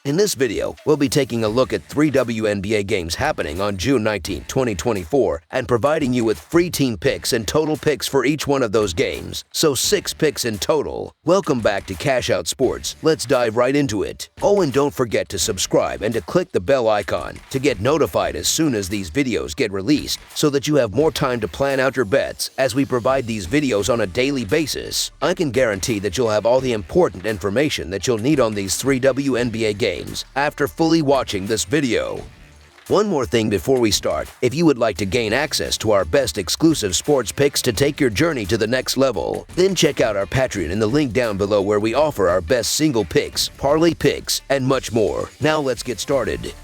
In this video, we'll be taking a look at 3 WNBA games happening on June 19, 2024, and providing you with free team picks and total picks for each one of those games, so 6 picks in total. Welcome back to Cash Out Sports. Let's dive right into it. Oh, and don't forget to subscribe and to click the bell icon to get notified as soon as these videos get released, so that you have more time to plan out your bets as we provide these videos on a daily basis. I can guarantee that you'll have all the important information that you'll need on these 3 WNBA games after fully watching this video. One more thing before we start, if you would like to gain access to our best exclusive sports picks to take your journey to the next level, then check out our Patreon in the link down below where we offer our best single picks, parlay picks, and much more. Now let's get started.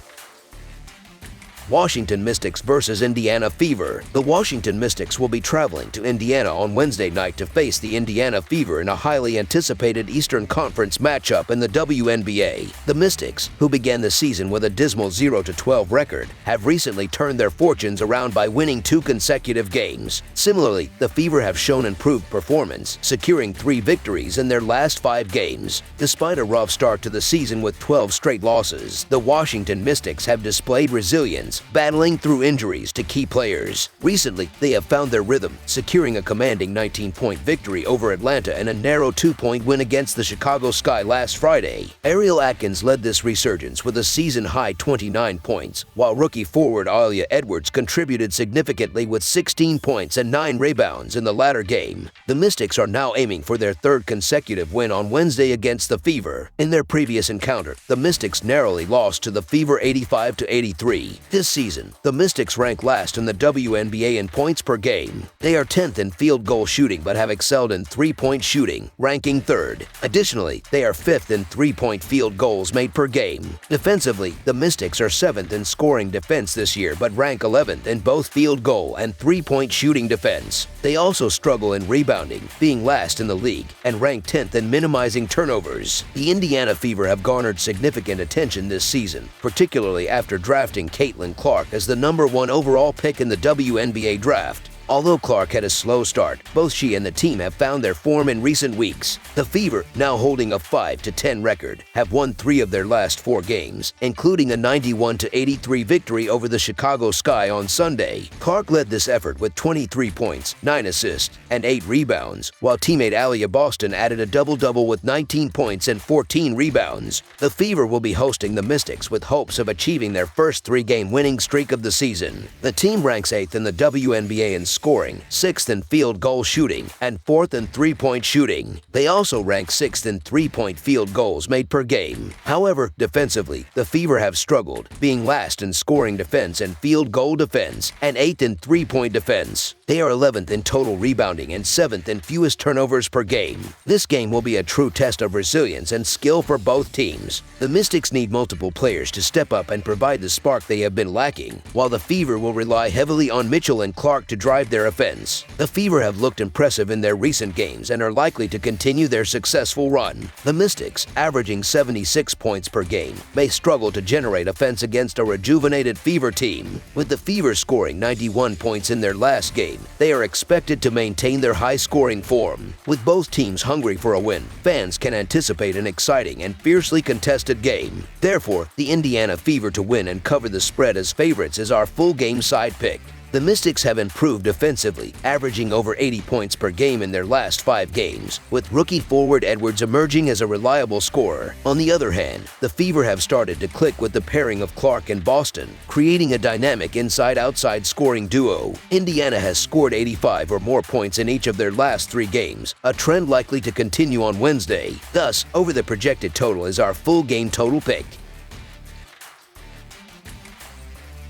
Washington Mystics versus Indiana Fever. The Washington Mystics will be traveling to Indiana on Wednesday night to face the Indiana Fever in a highly anticipated Eastern Conference matchup in the WNBA. The Mystics, who began the season with a dismal 0-12 record, have recently turned their fortunes around by winning 2 consecutive games. Similarly, the Fever have shown improved performance, securing 3 victories in their last 5 games. Despite a rough start to the season with 12 straight losses, the Washington Mystics have displayed resilience, battling through injuries to key players. Recently, they have found their rhythm, securing a commanding 19-point victory over Atlanta and a narrow 2-point win against the Chicago Sky last Friday. Ariel Atkins led this resurgence with a season-high 29 points, while rookie forward Aaliyah Edwards contributed significantly with 16 points and 9 rebounds in the latter game. The Mystics are now aiming for their 3rd consecutive win on Wednesday against the Fever. In their previous encounter, the Mystics narrowly lost to the Fever 85-83. This season, the Mystics rank last in the WNBA in points per game. They are 10th in field goal shooting but have excelled in 3-point shooting, ranking 3rd. Additionally, they are 5th in 3-point field goals made per game. Defensively, the Mystics are 7th in scoring defense this year but rank 11th in both field goal and 3-point shooting defense. They also struggle in rebounding, being last in the league, and rank 10th in minimizing turnovers. The Indiana Fever have garnered significant attention this season, particularly after drafting Caitlin Clark as the #1 overall pick in the WNBA draft. Although Clark had a slow start, both she and the team have found their form in recent weeks. The Fever, now holding a 5-10 record, have won 3 of their last 4 games, including a 91-83 victory over the Chicago Sky on Sunday. Clark led this effort with 23 points, 9 assists, and 8 rebounds, while teammate Aaliyah Boston added a double-double with 19 points and 14 rebounds. The Fever will be hosting the Mystics with hopes of achieving their first 3-game winning streak of the season. The team ranks 8th in the WNBA in scoring, 6th in field goal shooting, and 4th in 3-point shooting. They also rank 6th in 3-point field goals made per game. However, defensively, the Fever have struggled, being last in scoring defense and field goal defense, and 8th in 3-point defense. They are 11th in total rebounding and 7th in fewest turnovers per game. This game will be a true test of resilience and skill for both teams. The Mystics need multiple players to step up and provide the spark they have been lacking, while the Fever will rely heavily on Mitchell and Clark to drive their offense. The Fever have looked impressive in their recent games and are likely to continue their successful run. The Mystics, averaging 76 points per game, may struggle to generate offense against a rejuvenated Fever team. With the Fever scoring 91 points in their last game, they are expected to maintain their high-scoring form. With both teams hungry for a win, fans can anticipate an exciting and fiercely contested game. Therefore, the Indiana Fever to win and cover the spread as favorites is our full game side pick. The Mystics have improved defensively, averaging over 80 points per game in their last 5 games, with rookie forward Edwards emerging as a reliable scorer. On the other hand, the Fever have started to click with the pairing of Clark and Boston, creating a dynamic inside-outside scoring duo. Indiana has scored 85 or more points in each of their last 3 games, a trend likely to continue on Wednesday. Thus, over the projected total is our full game total pick.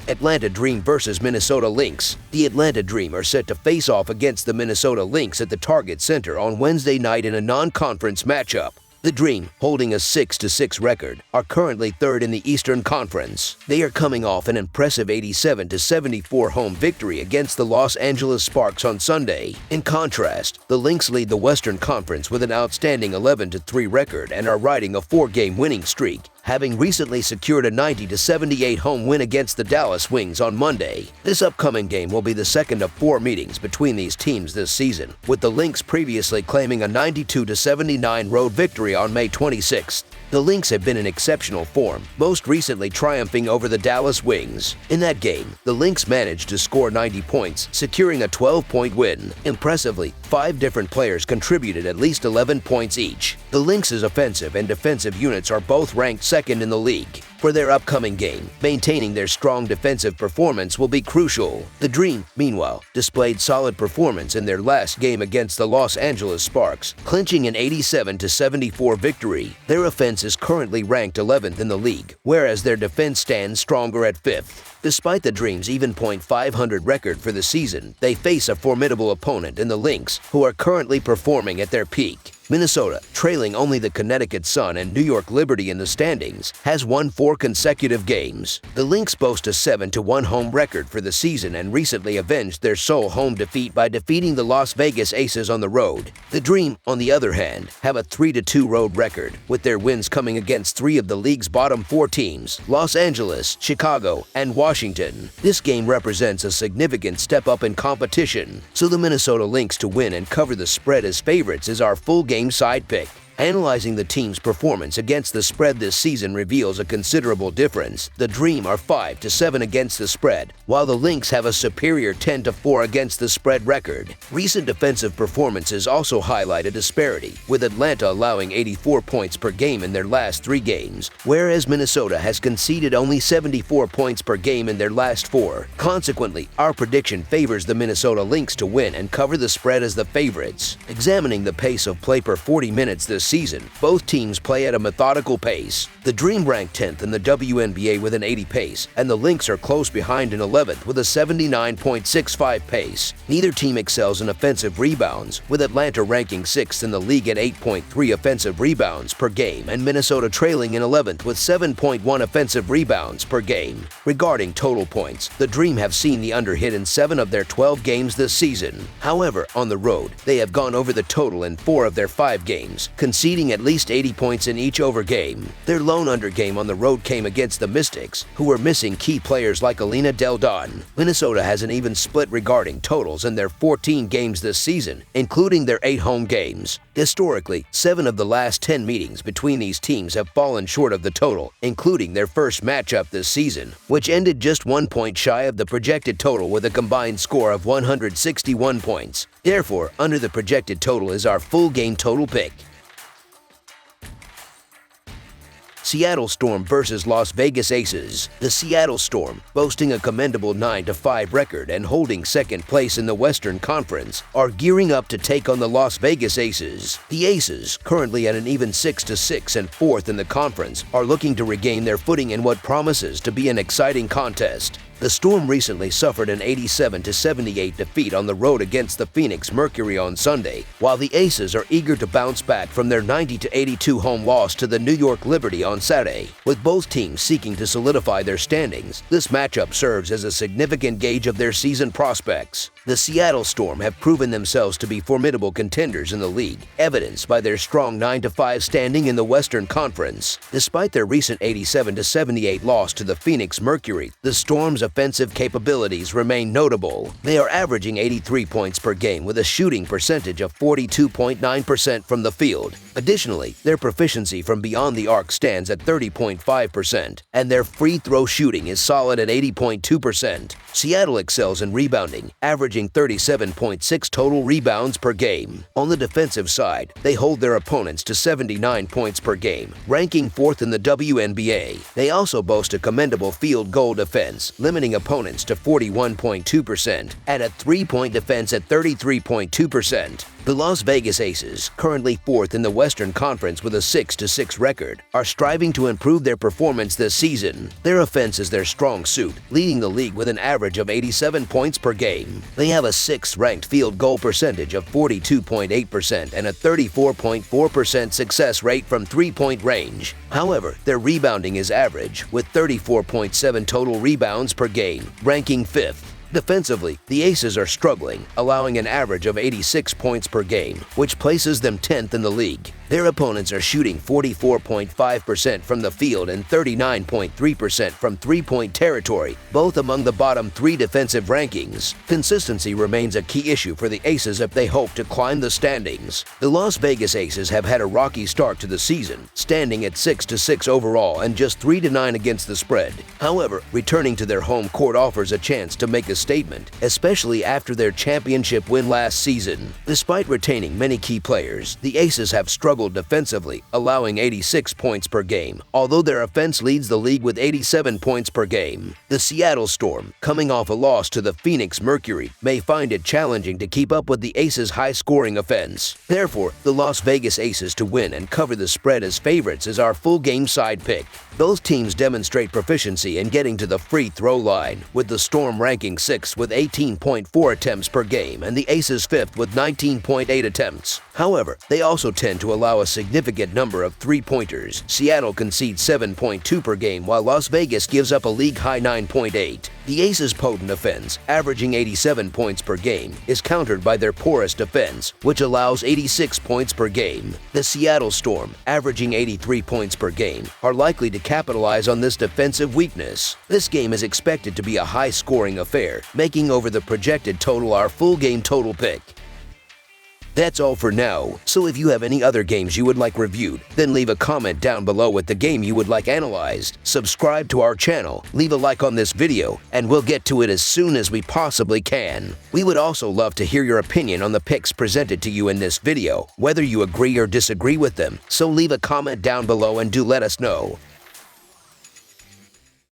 Atlanta Dream versus Minnesota Lynx. The Atlanta Dream are set to face off against the Minnesota Lynx at the Target Center on Wednesday night in a non-conference matchup. The Dream, holding a 6-6 record, are currently 3rd in the Eastern Conference. They are coming off an impressive 87-74 home victory against the Los Angeles Sparks on Sunday. In contrast, the Lynx lead the Western Conference with an outstanding 11-3 record and are riding a 4-game winning streak, having recently secured a 90-78 home win against the Dallas Wings on Monday. This upcoming game will be the second of 4 meetings between these teams this season, with the Lynx previously claiming a 92-79 road victory on May 26th. The Lynx have been in exceptional form, most recently triumphing over the Dallas Wings. In that game, the Lynx managed to score 90 points, securing a 12-point win. Impressively, 5 different players contributed at least 11 points each. The Lynx's offensive and defensive units are both ranked second in the league. For their upcoming game, maintaining their strong defensive performance will be crucial. The Dream, meanwhile, displayed solid performance in their last game against the Los Angeles Sparks, clinching an 87-74 victory. Their offense is currently ranked 11th in the league, whereas their defense stands stronger at 5th. Despite the Dream's even .500 record for the season, they face a formidable opponent in the Lynx, who are currently performing at their peak. Minnesota, trailing only the Connecticut Sun and New York Liberty in the standings, has won 4 consecutive games. The Lynx boast a 7-1 home record for the season and recently avenged their sole home defeat by defeating the Las Vegas Aces on the road. The Dream, on the other hand, have a 3-2 road record, with their wins coming against 3 of the league's bottom 4 teams: Los Angeles, Chicago, and Washington. This game represents a significant step up in competition, so the Minnesota Lynx to win and cover the spread as favorites is our full game side pick. Analyzing the team's performance against the spread this season reveals a considerable difference. The Dream are 5-7 against the spread, while the Lynx have a superior 10-4 against the spread record. Recent defensive performances also highlight a disparity, with Atlanta allowing 84 points per game in their last 3 games, whereas Minnesota has conceded only 74 points per game in their last 4. Consequently, our prediction favors the Minnesota Lynx to win and cover the spread as the favorites. Examining the pace of play per 40 minutes this season, both teams play at a methodical pace. The Dream ranked 10th in the WNBA with an 80 pace, and the Lynx are close behind in 11th with a 79.65 pace. Neither team excels in offensive rebounds, with Atlanta ranking 6th in the league at 8.3 offensive rebounds per game and Minnesota trailing in 11th with 7.1 offensive rebounds per game. Regarding total points, the Dream have seen the under hit in 7 of their 12 games this season. However, on the road, they have gone over the total in 4 of their 5 games, conceding at least 80 points in each over game. Their lone under game on the road came against the Mystics, who were missing key players like Alina Del Don. Minnesota has an even split regarding totals in their 14 games this season, including their 8 home games. Historically, 7 of the last 10 meetings between these teams have fallen short of the total, including their first matchup this season, which ended just 1 point shy of the projected total with a combined score of 161 points. Therefore, under the projected total is our full game total pick. Seattle Storm versus Las Vegas Aces. The Seattle Storm, boasting a commendable 9-5 record and holding second place in the Western Conference, are gearing up to take on the Las Vegas Aces. The Aces, currently at an even 6-6 and 4th in the conference, are looking to regain their footing in what promises to be an exciting contest. The Storm recently suffered an 87-78 defeat on the road against the Phoenix Mercury on Sunday, while the Aces are eager to bounce back from their 90-82 home loss to the New York Liberty on Saturday. With both teams seeking to solidify their standings, this matchup serves as a significant gauge of their season prospects. The Seattle Storm have proven themselves to be formidable contenders in the league, evidenced by their strong 9-5 standing in the Western Conference. Despite their recent 87-78 loss to the Phoenix Mercury, the Storm's offensive capabilities remain notable. They are averaging 83 points per game with a shooting percentage of 42.9% from the field. Additionally, their proficiency from beyond the arc stands at 30.5%, and their free throw shooting is solid at 80.2%. Seattle excels in rebounding, averaging 37.6 total rebounds per game. On the defensive side, they hold their opponents to 79 points per game, ranking 4th in the WNBA. They also boast a commendable field goal defense, limiting opponents to 41.2%, and a three-point defense at 33.2%. The Las Vegas Aces, currently 4th in the Western Conference with a 6-6 record, are striving to improve their performance this season. Their offense is their strong suit, leading the league with an average of 87 points per game. They have a 6th-ranked field goal percentage of 42.8% and a 34.4% success rate from three-point range. However, their rebounding is average, with 34.7 total rebounds per game, ranking 5th. Defensively, the Aces are struggling, allowing an average of 86 points per game, which places them 10th in the league. Their opponents are shooting 44.5% from the field and 39.3% from three-point territory, both among the bottom 3 defensive rankings. Consistency remains a key issue for the Aces if they hope to climb the standings. The Las Vegas Aces have had a rocky start to the season, standing at 6-6 overall and just 3-9 against the spread. However, returning to their home court offers a chance to make a statement, especially after their championship win last season. Despite retaining many key players, the Aces have struggled defensively, allowing 86 points per game, although their offense leads the league with 87 points per game. The Seattle Storm, coming off a loss to the Phoenix Mercury, may find it challenging to keep up with the Aces' high-scoring offense. Therefore, the Las Vegas Aces to win and cover the spread as favorites is our full-game side pick. Both teams demonstrate proficiency in getting to the free throw line, with the Storm ranking 6th with 18.4 attempts per game and the Aces 5th with 19.8 attempts. However, they also tend to allow a significant number of three-pointers. Seattle concedes 7.2 per game, while Las Vegas gives up a league-high 9.8. The Aces' potent offense, averaging 87 points per game, is countered by their porous defense, which allows 86 points per game. The Seattle Storm, averaging 83 points per game, are likely to capitalize on this defensive weakness. This game is expected to be a high-scoring affair, making over the projected total our full-game total pick. That's all for now, so if you have any other games you would like reviewed, then leave a comment down below with the game you would like analyzed. Subscribe to our channel, leave a like on this video, and we'll get to it as soon as we possibly can. We would also love to hear your opinion on the picks presented to you in this video, whether you agree or disagree with them, so leave a comment down below and do let us know.